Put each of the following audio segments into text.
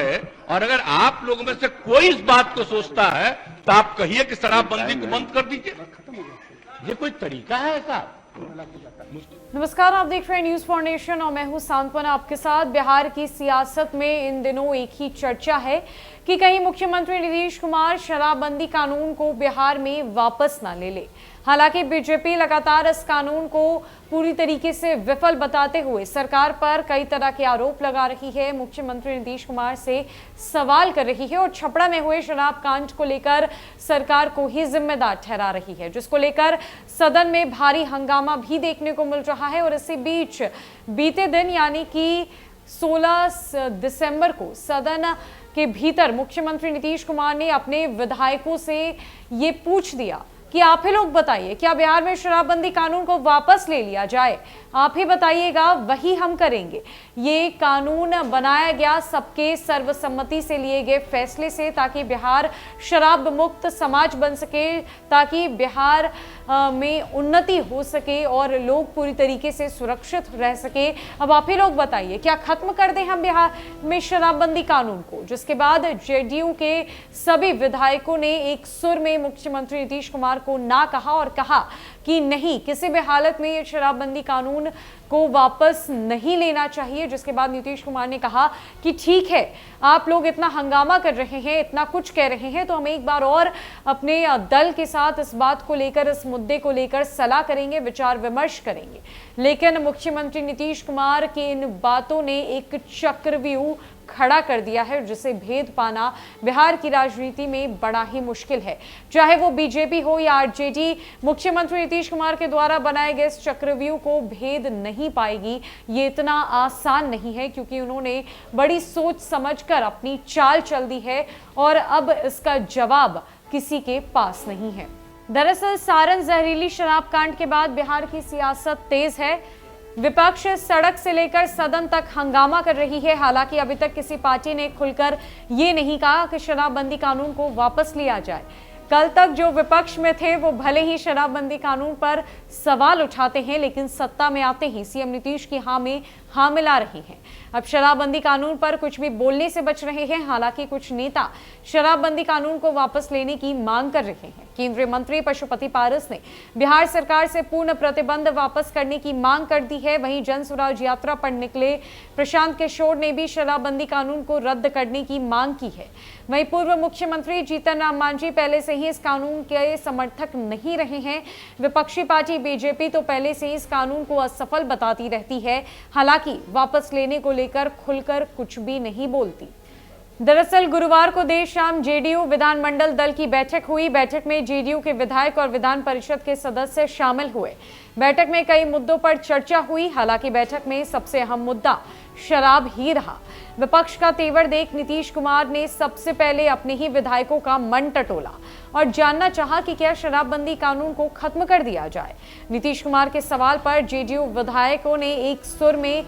है, और अगर आप लोगों में से कोई इस बात को सोचता है तो आप कहिए कि शराबबंदी को बंद कर दीजिए। ये कोई तरीका है ऐसा? नमस्कार, आप देख रहे हैं न्यूज फॉर नेशन और मैं हूं सांत्वना आपके साथ। बिहार की सियासत में इन दिनों एक ही चर्चा है कि कहीं मुख्यमंत्री नीतीश कुमार शराबबंदी कानून को बिहार में वापस ना ले ले। हालांकि बीजेपी लगातार इस कानून को पूरी तरीके से विफल बताते हुए सरकार पर कई तरह के आरोप लगा रही है, मुख्यमंत्री नीतीश कुमार से सवाल कर रही है और छपरा में हुए शराब कांड को लेकर सरकार को ही जिम्मेदार ठहरा रही है, जिसको लेकर सदन में भारी हंगामा भी देखने को मिल रहा है। और इसी बीच बीते दिन यानी कि 16 दिसंबर को सदन के भीतर मुख्यमंत्री नीतीश कुमार ने अपने विधायकों से ये पूछ दिया कि आप ही लोग बताइए, क्या बिहार में शराबबंदी कानून को वापस ले लिया जाए? आप ही बताइएगा, वही हम करेंगे। ये कानून बनाया गया सबके सर्वसम्मति से लिए गए फैसले से, ताकि बिहार शराब मुक्त समाज बन सके, ताकि बिहार में उन्नति हो सके और लोग पूरी तरीके से सुरक्षित रह सके। अब आप ही लोग बताइए, क्या खत्म कर दें हम बिहार में शराबबंदी कानून को? जिसके बाद जेडीयू के सभी विधायकों ने एक सुर में मुख्यमंत्री नीतीश कुमार को ना कहा और कहा कि नहीं, किसी भी हालत में ये शराबबंदी कानून को वापस नहीं लेना चाहिए। जिसके बाद नीतीश कुमार ने कहा कि ठीक है, आप लोग इतना हंगामा कर रहे हैं, इतना कुछ कह रहे हैं, तो हम एक बार और अपने दल के साथ इस बात को लेकर, इस मुद्दे को लेकर सलाह करेंगे, विचार विमर्श करेंगे। लेकिन मुख्यमंत्री नीतीश कुमार की इन बातों ने एक चक्रव्यूह खड़ा कर दिया है, जिसे भेद पाना बिहार की राजनीति में बड़ा ही मुश्किल है। चाहे वो बीजेपी हो या आरजेडी, मुख्यमंत्री नीतीश कुमार के द्वारा बनाए गए इस चक्रव्यूह को भेद नहीं पाएगी। ये इतना आसान नहीं है, क्योंकि उन्होंने बड़ी सोच समझकर अपनी चाल चल दी है और अब इसका जवाब किसी के पास नहीं है। दरअसल सारण जहरीली शराब कांड के बाद बिहार की सियासत तेज है। विपक्ष सड़क से लेकर सदन तक हंगामा कर रही है। हालांकि अभी तक किसी पार्टी ने खुलकर ये नहीं कहा कि शराबबंदी कानून को वापस लिया जाए। कल तक जो विपक्ष में थे वो भले ही शराबबंदी कानून पर सवाल उठाते हैं, लेकिन सत्ता में आते ही सीएम नीतीश की हाँ में हाँ मिला रही हैं। अब शराबबंदी कानून पर कुछ भी बोलने से बच रहे हैं। हालांकि कुछ नेता शराबबंदी कानून को वापस लेने की मांग कर रहे हैं। केंद्रीय मंत्री पशुपति पारस ने बिहार सरकार से पूर्ण प्रतिबंध वापस करने की मांग कर दी है। वहीं जन स्वराज यात्रा पर निकले प्रशांत किशोर ने भी शराबबंदी कानून को रद्द करने की मांग की है। वहीं पूर्व मुख्यमंत्री जीतन राम मांझी पहले से ही इस कानून के समर्थक नहीं रहे हैं। विपक्षी पार्टी बीजेपी तो पहले से ही इस कानून को असफल बताती रहती है, हालांकि वापस लेने को लेकर खुलकर कुछ भी नहीं बोलती। दरअसल गुरुवार को देर शाम जेडीयू विधानमंडल दल की बैठक हुई। बैठक में जेडीयू के विधायक और विधान परिषद के सदस्य शामिल हुए। बैठक में कई मुद्दों पर चर्चा हुई। हालांकि बैठक में सबसे अहम मुद्दा शराब ही रहा। विपक्ष का तेवर देख नीतीश कुमार ने सबसे पहले अपने ही विधायकों का मन टटोला और जानना चाहा कि क्या शराबबंदी कानून को खत्म कर दिया जाए। नीतीश कुमार के सवाल पर जेडीयू विधायकों ने एक सुर में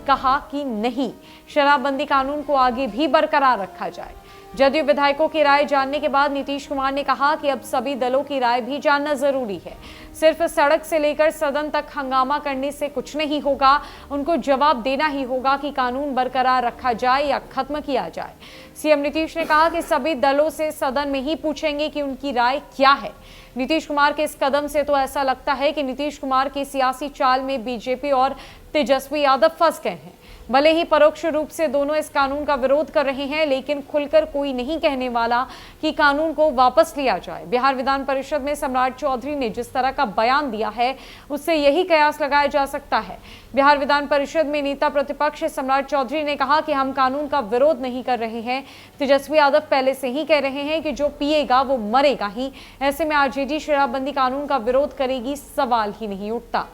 कहा कि नहीं, शराबबंदी कानून को आगे भी बरकरार रखा जाए। जदयू विधायकों की राय जानने के बाद नीतीश कुमार ने कहा कि अब सभी दलों की राय भी जानना जरूरी है। सिर्फ सड़क से लेकर सदन तक हंगामा करने से कुछ नहीं होगा। उनको जवाब देना ही होगा कि कानून बरकरार रखा जाए या खत्म किया जाए। सीएम नीतीश ने कहा कि सभी दलों से सदन में ही पूछेंगे कि उनकी राय क्या है। नीतीश कुमार के इस कदम से तो ऐसा लगता है कि नीतीश कुमार की सियासी चाल में बीजेपी और तेजस्वी यादव फंस गए हैं। भले ही परोक्ष रूप से दोनों इस कानून का विरोध कर रहे हैं, लेकिन खुलकर कोई नहीं कहने वाला कि कानून को वापस लिया जाए। बिहार विधान परिषद में सम्राट चौधरी ने जिस तरह का बयान दिया है, उससे यही कयास लगाया जा सकता है। बिहार विधान परिषद में नेता प्रतिपक्ष सम्राट चौधरी ने कहा कि हम कानून का विरोध नहीं कर रहे हैं। तेजस्वी यादव पहले से ही कह रहे हैं कि जो पिएगा वो मरेगा ही। ऐसे में आरजेडी शराबबंदी कानून का विरोध करेगी, सवाल ही नहीं उठता।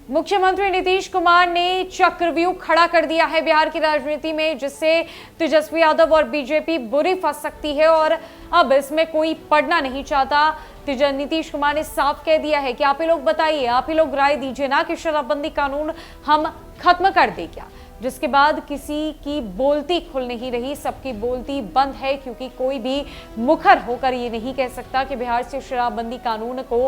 मुख्यमंत्री नीतीश कुमार ने चक्रव्यूह खड़ा कर दिया है बिहार की राजनीति में, जिससे तेजस्वी यादव और बीजेपी बुरी फंस सकती है और अब इसमें कोई पड़ना नहीं चाहता। नीतीश कुमार ने साफ कह दिया है कि आप ही लोग बताइए, आप ही लोग राय दीजिए ना कि शराबबंदी कानून हम खत्म कर दे क्या। जिसके बाद किसी की बोलती खुल नहीं रही, सबकी बोलती बंद है, क्योंकि कोई भी मुखर होकर ये नहीं कह सकता कि बिहार से शराबबंदी कानून को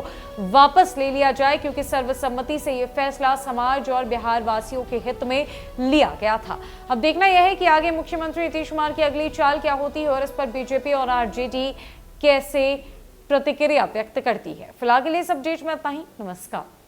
वापस ले लिया जाए, क्योंकि सर्वसम्मति से ये फैसला समाज और बिहार वासियों के हित में लिया गया था। अब देखना यह है कि आगे मुख्यमंत्री नीतीश कुमार की अगली चाल क्या होती है और इस पर बीजेपी और आरजेडी कैसे प्रतिक्रिया व्यक्त करती है। फिलहाल के लिए इस अपडेट में इतना ही। नमस्कार।